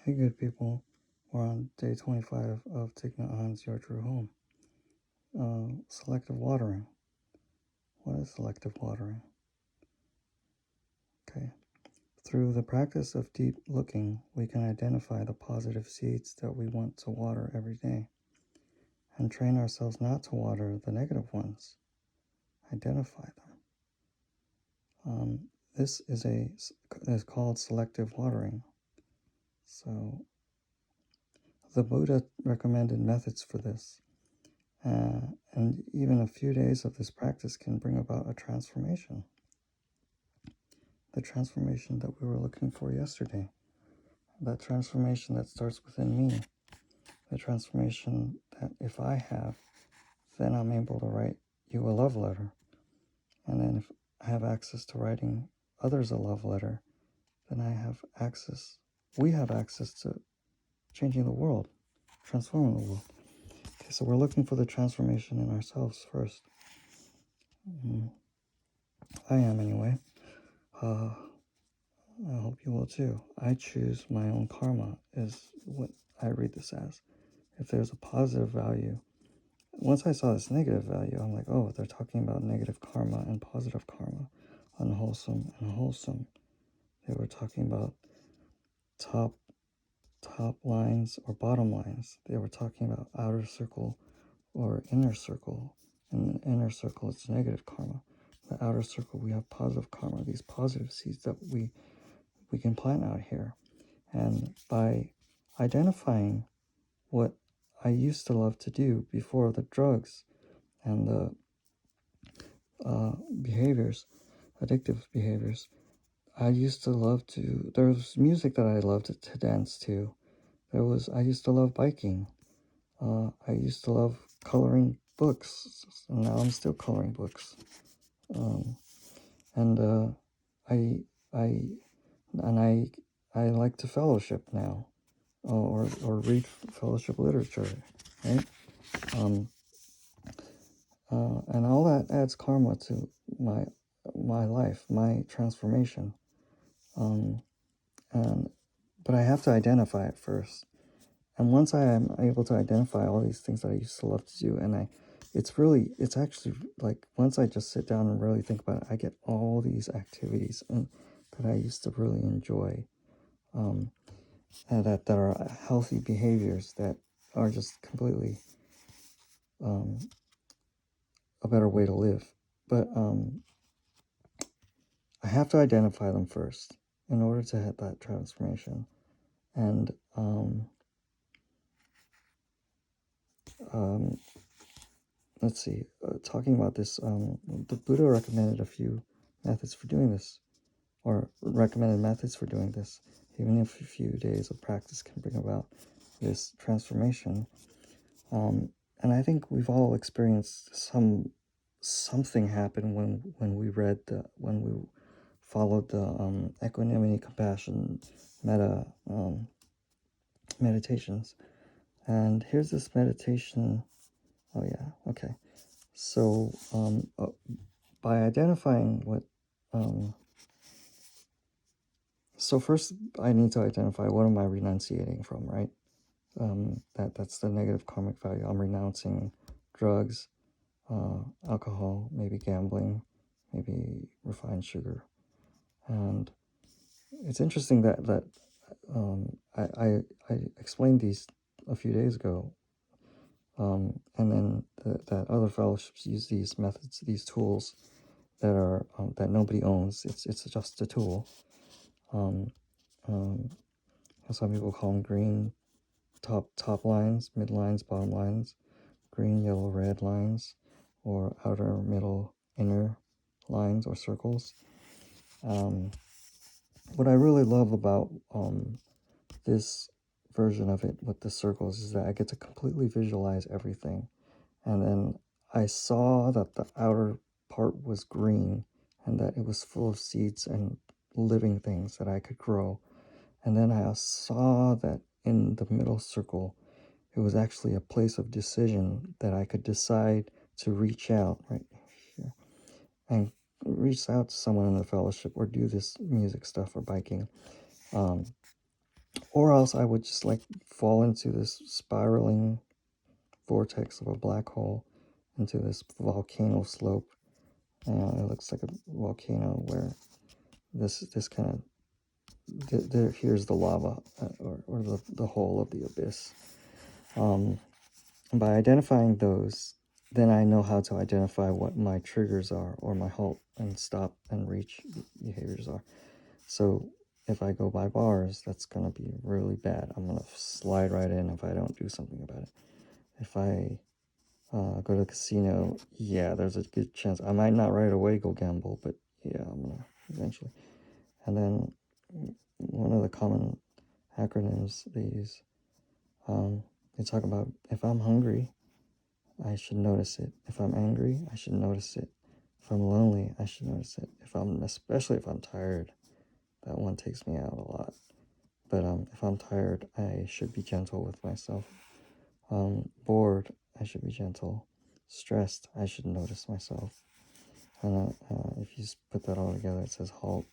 Hey, good people. We're on day 25 of Thich Nhat Hanh's Your True Home. Selective watering. What is selective watering? Okay. Through the practice of deep looking, we can identify the positive seeds that we want to water every day and train ourselves not to water the negative ones. Identify them. This is called selective watering. So the Buddha recommended methods for this. And even a few days of this practice can bring about a transformation. The transformation that we were looking for yesterday. That transformation that starts within me. The transformation that if I have, then I'm able to write you a love letter. And then if I have access to writing others a love letter, then we have access to changing the world, transforming the world. Okay, so we're looking for the transformation in ourselves first. I am anyway. I hope you will too. I choose my own karma is what I read this as. If there's a positive value, once I saw this negative value, I'm like, oh, they're talking about negative karma and positive karma, unwholesome and wholesome. They were talking about top lines or bottom lines. They were talking about outer circle or inner circle. In the inner circle, it's negative karma. In the outer circle, we have positive karma, these positive seeds that we can plant out here. And by identifying what I used to love to do before the drugs and the behaviors, addictive behaviors, I used to love to, there was music that I loved to dance to. I used to love biking. I used to love coloring books, and now I'm still coloring books. And I, I, I like to fellowship now, or read fellowship literature, right? And all that adds karma to my life, my transformation. But I have to identify it first. And once I am able to identify all these things that I used to love to do, and it's actually like once I just sit down and really think about it, I get all these activities that I used to really enjoy, and that are healthy behaviors that are just completely a better way to live. But I have to identify them first in order to hit that transformation. And let's see, talking about this, the Buddha recommended a few methods for doing this, or recommended methods for doing this, even if a few days of practice can bring about this transformation. And I think we've all experienced something happen when we followed the equanimity, compassion, meditations. And here's this meditation. Oh yeah, okay. So by identifying what, so first I need to identify what am I renunciating from, right? That's the negative karmic value. I'm renouncing drugs, alcohol, maybe gambling, maybe refined sugar. And it's interesting that I explained these a few days ago, and then that other fellowships use these methods, these tools that are that nobody owns. It's just a tool. Some people call them green top lines, mid lines, bottom lines, green, yellow, red lines, or outer, middle, inner lines or circles. What I really love about this version of it with the circles is that I get to completely visualize everything. And then I saw that the outer part was green and that it was full of seeds and living things that I could grow. And then I saw that in the middle circle, it was actually a place of decision that I could decide to reach out right here and reach out to someone in the fellowship or do this music stuff or biking. Or else I would just like fall into this spiraling vortex of a black hole, into this volcano slope. And it looks like a volcano where this kind of, here's the lava, or the hole of the abyss. By identifying those, then I know how to identify what my triggers are, or my halt and stop and reach behaviors are. So if I go by bars, that's going to be really bad. I'm going to slide right in if I don't do something about it. If I go to the casino, yeah, there's a good chance. I might not right away go gamble, but yeah, I'm going to eventually. And then one of the common acronyms they use, they talk about, if I'm hungry, I should notice it. If I'm angry, I should notice it. If I'm lonely, I should notice it. Especially if I'm tired, that one takes me out a lot. But if I'm tired, I should be gentle with myself. Bored, I should be gentle. Stressed, I should notice myself. And if you put that all together, it says halt,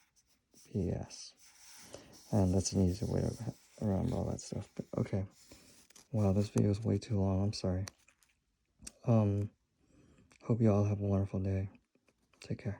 PS. And that's an easy way to remember all that stuff. But okay. Wow, this video is way too long. I'm sorry. Hope you all have a wonderful day. Take care.